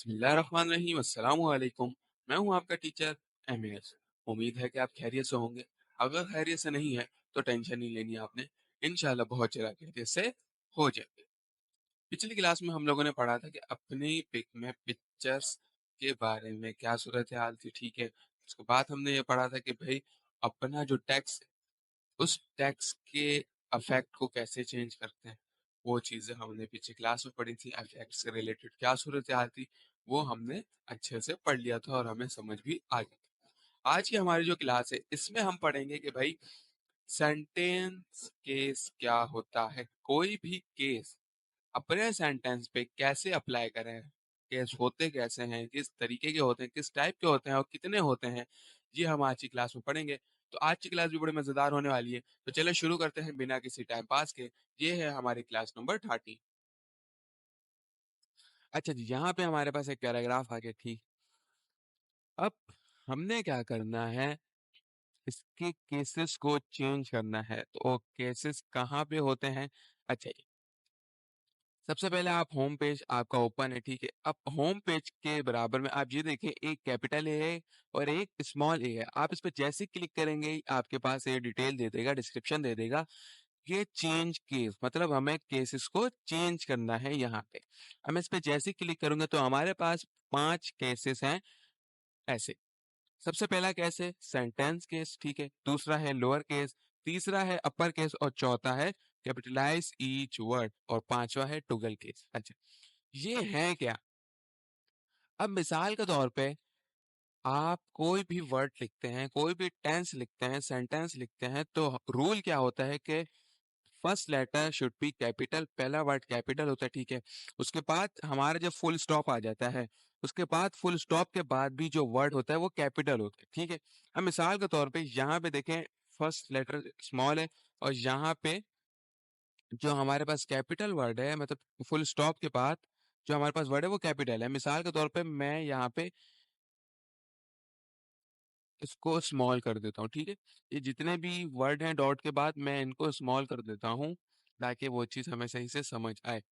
बिस्मिल्लाहिर्रहमानिर्रहीम अस्सलाम वालेकुम। मैं हूं आपका टीचर एमएस। उम्मीद है कि आप खैरियत से होंगे। अगर खैरियत से नहीं है तो टेंशन नहीं लेनी आपने, इंशाल्लाह बहुत जल्द खैरियत से हो जाएंगे। पिछली क्लास में हम लोगों ने पढ़ा था कि अपनी पिक में पिक्चर्स के बारे में क्या सूरत हाल थी, ठीक है। उसके बाद हमने ये पढ़ा था कि भाई अपना जो टेक्स्ट, उस टेक्स्ट के अफेक्ट को कैसे चेंज करते हैं। वो चीजें हमने पीछे क्लास में पढ़ी थी। अफेक्ट से रिलेटेड क्या सूरत हाल थी वो हमने अच्छे से पढ़ लिया था और हमें समझ भी आ गया था। आज की हमारी जो क्लास है इसमें हम पढ़ेंगे कि भाई सेंटेंस केस क्या होता है। कोई भी केस अपने सेंटेंस पे कैसे अप्लाई करें, केस होते कैसे हैं, किस तरीके के होते हैं, किस टाइप के होते हैं और कितने होते हैं, ये हम आज की क्लास में पढ़ेंगे। तो आज की क्लास भी बड़ी मजेदार होने वाली है। तो चलो शुरू करते हैं बिना किसी टाइम पास के। ये है हमारी क्लास नंबर 30। अच्छा जी, यहाँ पे हमारे पास एक पैराग्राफ आ गया, ठीक। अब हमने क्या करना है, इसके केसेस को चेंज करना है। तो केसेस कहाँ पे होते हैं? अच्छा जी, सबसे पहले आप होम पेज आपका ओपन है, ठीक है। अब होम पेज के बराबर में आप ये देखें, एक कैपिटल ए है और एक स्मॉल ए है। आप इस पर जैसे क्लिक करेंगे आपके पास ये डिटेल दे देगा, डिस्क्रिप्शन दे देगा। ये चेंज केस मतलब हमें केसेस को चेंज करना है। यहाँ पे हम इस पे जैसे क्लिक करूंगा तो हमारे पास 5 केसेस हैं ऐसे। सबसे पहला केस है सेंटेंस केस, ठीक है। दूसरा है लोअर केस, तीसरा है अपर केस और चौथा है कैपिटलाइज ईच वर्ड और पांचवा है टुगल केस। अच्छा, ये है क्या? अब मिसाल के तौर पे आप कोई भी वर्ड लिखते हैं, कोई भी टेंस लिखते हैं, सेंटेंस लिखते हैं, तो रूल क्या होता है कि first letter should be capital. पहला वर्ड कैपिटल होता है, ठीक है। उसके बाद हमारा जब फुल स्टॉप आ जाता है, उसके बाद फुल स्टॉप के बाद भी जो वर्ड होता है वो कैपिटल होता है, ठीक है। अब मिसाल के तौर पे यहाँ पे देखें, फर्स्ट लेटर स्मॉल है और यहाँ पे जो हमारे पास कैपिटल वर्ड है, मतलब फुल स्टॉप के बाद जो हमारे पास वर्ड है वो कैपिटल है। मिसाल के तौर पे मैं यहाँ पे इसको स्मॉल कर देता हूँ, ठीक है। ये जितने भी वर्ड हैं डॉट के बाद मैं इनको स्मॉल कर देता हूँ ताकि वो चीज़ हमें सही से समझ आए।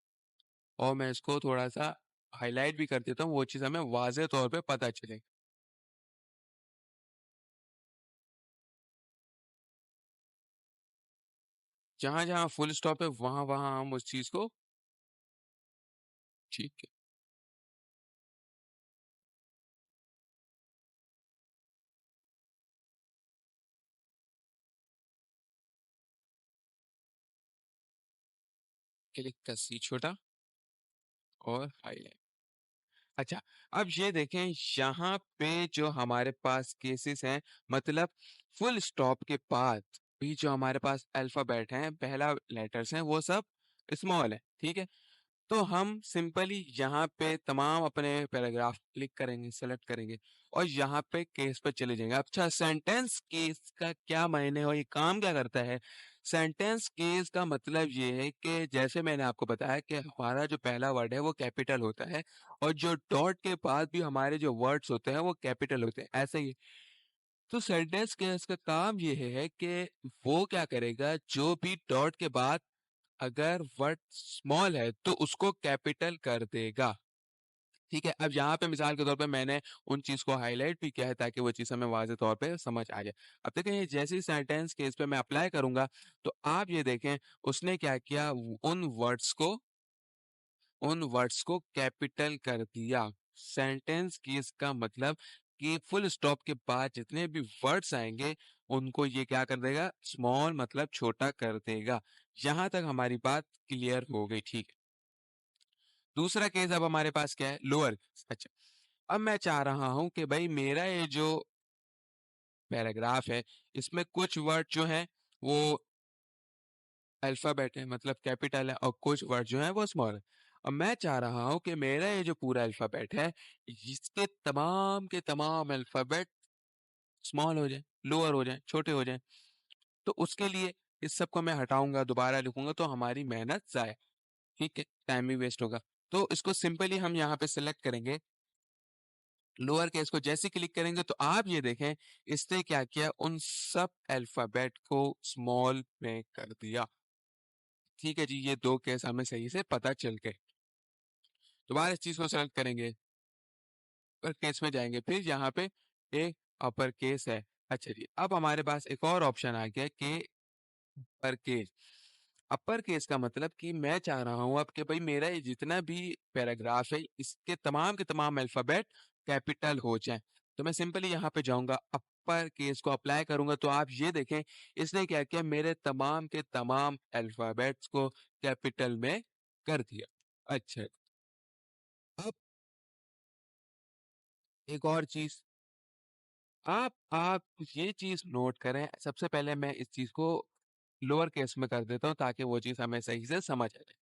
और मैं इसको थोड़ा सा हाईलाइट भी कर देता हूँ, वो चीज़ हमें वाज़े तौर पे पता चले। जहाँ जहाँ फुल स्टॉप है वहाँ वहाँ हम उस चीज़ को, ठीक है, क्लिक का सी छोटा और हाईलाइट। अच्छा, अब ये देखें, यहाँ पे जो हमारे पास केसेस हैं, मतलब फुल स्टॉप के बाद भी जो हमारे पास अल्फाबेट हैं, पहला लेटर्स हैं, वो सब स्मॉल है, ठीक है। तो हम सिंपली यहाँ पे तमाम अपने पैराग्राफ क्लिक करेंगे, सेलेक्ट करेंगे और यहाँ पे केस पे चले जाएंगे। अच्छा, सेंटेंस केस का क्या मायने और ये काम क्या करता है? सेंटेंस केस का मतलब ये है कि जैसे मैंने आपको बताया कि हमारा जो पहला वर्ड है वो कैपिटल होता है और जो डॉट के बाद भी हमारे जो वर्ड्स होते हैं वो कैपिटल होते हैं, ऐसे ही। तो सेंटेंस केस का काम ये है कि वो क्या करेगा, जो भी डॉट के बाद अगर वर्ड स्मॉल है तो उसको कैपिटल कर देगा, ठीक है। अब यहाँ पे मिसाल के तौर पे मैंने उन चीज को हाईलाइट भी किया है ताकि वो चीज हमें वाज़े तौर पे समझ आ जाए। अब देखें, ये जैसे ही सेंटेंस केस पे मैं अप्लाई करूंगा तो आप ये देखें उसने क्या किया, उन वर्ड्स को कैपिटल कर दिया। सेंटेंस केस का मतलब कि फुल स्टॉप के बाद जितने भी वर्ड्स आएंगे उनको ये क्या कर देगा, स्मॉल मतलब छोटा कर देगा। यहां तक हमारी बात क्लियर हो गई, ठीक है। दूसरा केस अब हमारे पास क्या है, लोअर। अच्छा, अब मैं चाह रहा हूं कि भाई मेरा ये जो पैराग्राफ है इसमें कुछ वर्ड जो है वो अल्फाबेट है, मतलब कैपिटल है, और कुछ वर्ड जो है वो स्मॉल है। अब मैं चाह रहा हूं कि मेरा ये जो पूरा अल्फाबेट है इसके तमाम के तमाम अल्फाबेट स्मॉल हो जाए, लोअर हो जाए, छोटे हो जाए। तो उसके लिए इस सब को मैं हटाऊंगा, दोबारा लिखूंगा तो हमारी मेहनत जाए, ठीक है, टाइम भी वेस्ट होगा। तो इसको सिंपली हम यहाँ पे सिलेक्ट करेंगे, लोअर केस को जैसे क्लिक करेंगे तो आप ये देखें इसने क्या किया, उन सब अल्फाबेट को स्मॉल में कर दिया, ठीक है जी। ये दो केस हमें सही से पता चल गए। दोबारा इस चीज को सेलेक्ट करेंगे, अपर केस में जाएंगे, फिर यहाँ पे एक अपर केस है। अच्छा जी, अब हमारे पास एक और ऑप्शन आ गया कि अपर केस। अपर केस का मतलब कि मैं चाह रहा हूं अब कि भाई मेरा ये जितना भी पैराग्राफ है इसके तमाम के तमाम अल्फाबेट कैपिटल हो जाएं। तो मैं सिंपली यहाँ पे जाऊंगा, अपर केस को अप्लाई करूंगा, तो आप ये देखें इसने क्या किया, मेरे तमाम के तमाम अल्फाबेट्स को कैपिटल में कर दिया। अच्छा, अब एक और चीज, आप ये चीज नोट करें, सबसे पहले मैं इस चीज को लोअर केस में कर देता हूँ ताकि वो चीज हमें सही से समझ आ जाए।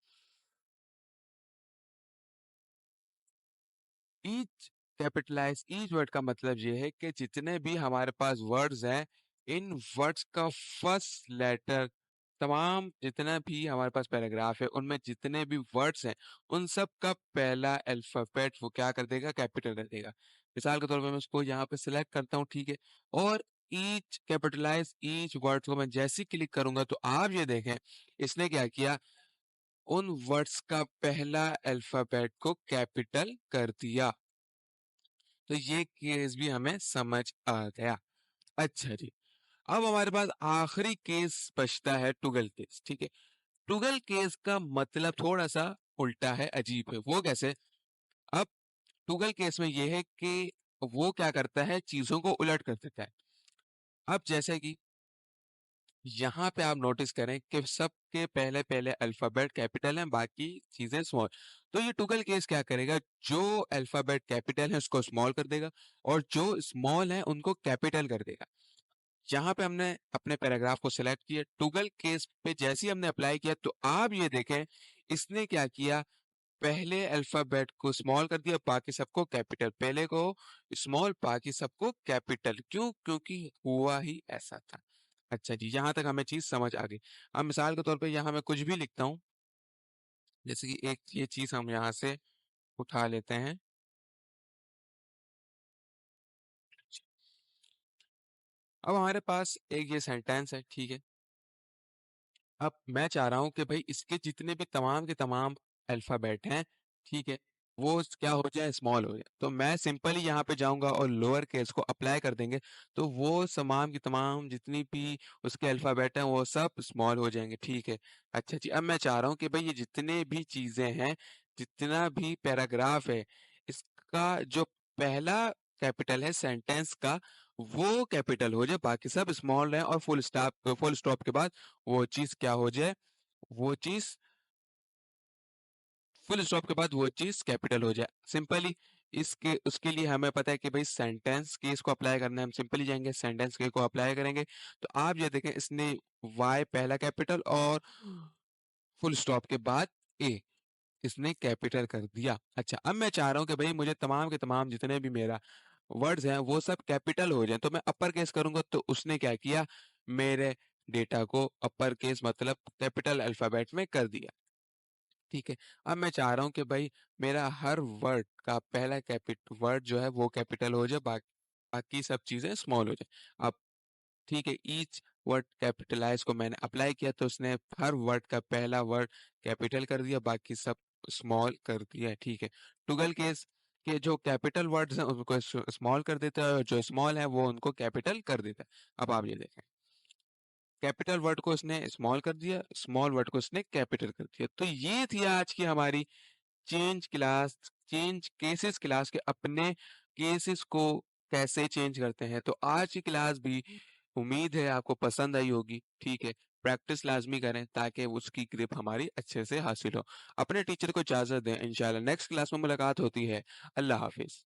ईच कैपिटलाइज ईच वर्ड का मतलब ये है कि जितने भी हमारे पास वर्ड्स हैं, इन वर्ड्स का फर्स्ट लेटर, तमाम जितना भी हमारे पास पैराग्राफ है उनमें जितने भी वर्ड्स हैं उन सब का पहला अल्फाबेट वो क्या कर देगा, कैपिटल कर देगा। मिसाल के तौर पे मैं उसको यहाँ पे सिलेक्ट करता हूँ, ठीक है, और ईच कैपिटलाइज ईच वर्ड को मैं जैसे ही क्लिक करूंगा तो आप ये देखें इसने क्या किया, उन वर्ड्स का पहला अल्फाबेट को कैपिटल कर दिया। तो ये केस भी हमें समझ आ गया। अच्छा जी, अब हमारे पास आखिरी केस बचता है टुगल केस, ठीक है। टुगल केस का मतलब थोड़ा सा उल्टा है, अजीब है। वो कैसे? अब टुगल केस में ये है कि वो क्या करता है, चीजों को उलट कर देता है। अब जैसे कि यहाँ पे आप नोटिस करें कि सबके पहले पहले अल्फाबेट कैपिटल है, बाकी चीजें स्मॉल। तो ये टुगल केस क्या करेगा, जो अल्फाबेट कैपिटल है उसको स्मॉल कर देगा और जो स्मॉल है उनको कैपिटल कर देगा। यहाँ पे हमने अपने पैराग्राफ को सिलेक्ट किया, टुगल केस पे जैसे ही हमने अप्लाई किया तो आप ये देखें इसने क्या किया, पहले अल्फाबेट को स्मॉल कर दिया, बाकी सबको कैपिटल, पहले को स्मॉल बाकी सबको कैपिटल। क्यों? क्योंकि हुआ ही ऐसा था। अच्छा जी, यहाँ तक हमें चीज समझ आ गई। अब मिसाल के तौर पे यहाँ मैं कुछ भी लिखता हूँ, जैसे कि एक ये चीज हम यहाँ से उठा लेते हैं। अब हमारे पास एक ये सेंटेंस है, ठीक है। अब मैं चाह रहा हूँ कि भाई इसके जितने भी तमाम के तमाम अल्फाबेट हैं, ठीक है, वो क्या हो जाए, स्मॉल हो जाए। तो मैं सिंपली यहाँ पे जाऊंगा और लोअर केस को अप्लाई कर देंगे, तो वो तमाम की तमाम जितनी भी उसके अल्फाबेट हैं वो सब स्मॉल हो जाएंगे, ठीक है। अच्छा जी, अब मैं चाह रहा हूँ कि भाई ये जितने भी चीजें हैं, जितना भी पैराग्राफ है, इसका जो पहला कैपिटल है सेंटेंस का वो कैपिटल हो जाए, बाकी सब स्मॉल है, और फुल स्टॉप के बाद वो चीज क्या हो जाए, वो चीज फुल स्टॉप के बाद वो चीज कैपिटल हो जाए, सिंपली। इसके उसके लिए हमें पता है कि भाई सेंटेंस केस को अप्लाई करना है, हम सिंपली जाएंगे सेंटेंस केस को अप्लाई करेंगे। तो आप ये देखें इसने वाई पहला कैपिटल और फुल स्टॉप के बाद ए इसने कैपिटल कर दिया। अच्छा, अब मैं चाह रहा हूँ कि भाई मुझे तमाम के तमाम जितने भी मेरा वर्ड्स हैं वो सब कैपिटल हो जाए, तो मैं अपर केस करूंगा, तो उसने क्या किया, मेरे डेटा को अपर केस मतलब कैपिटल अल्फाबेट में कर दिया, ठीक है। अब मैं चाह रहा हूँ कि भाई मेरा हर वर्ड का पहला कैपिट वर्ड जो है वो कैपिटल हो जाए, बाकी सब चीजें स्मॉल हो जाए। अब ठीक है, ईच वर्ड कैपिटलाइज को मैंने अप्लाई किया तो उसने हर वर्ड का पहला वर्ड कैपिटल कर दिया, बाकी सब स्मॉल कर दिया, ठीक है। टुगल केस के जो कैपिटल वर्ड्स हैं उनको स्मॉल कर देता है और जो स्मॉल है वो उनको कैपिटल कर देता है। अब आप ये देखें, कैपिटल वर्ड को इसने स्मॉल कर दिया, स्मॉल वर्ड को इसने कैपिटल कर दिया। तो ये थी आज की हमारी चेंज केसेस क्लास के अपने केसेस को कैसे चेंज करते हैं। तो आज की क्लास भी उम्मीद है आपको पसंद आई होगी, ठीक है। प्रैक्टिस लाजमी करें ताकि उसकी ग्रिप हमारी अच्छे से हासिल हो। अपने टीचर को इजाजत दें, इंशाल्लाह नेक्स्ट क्लास में मुलाकात होती है। अल्लाह हाफिज।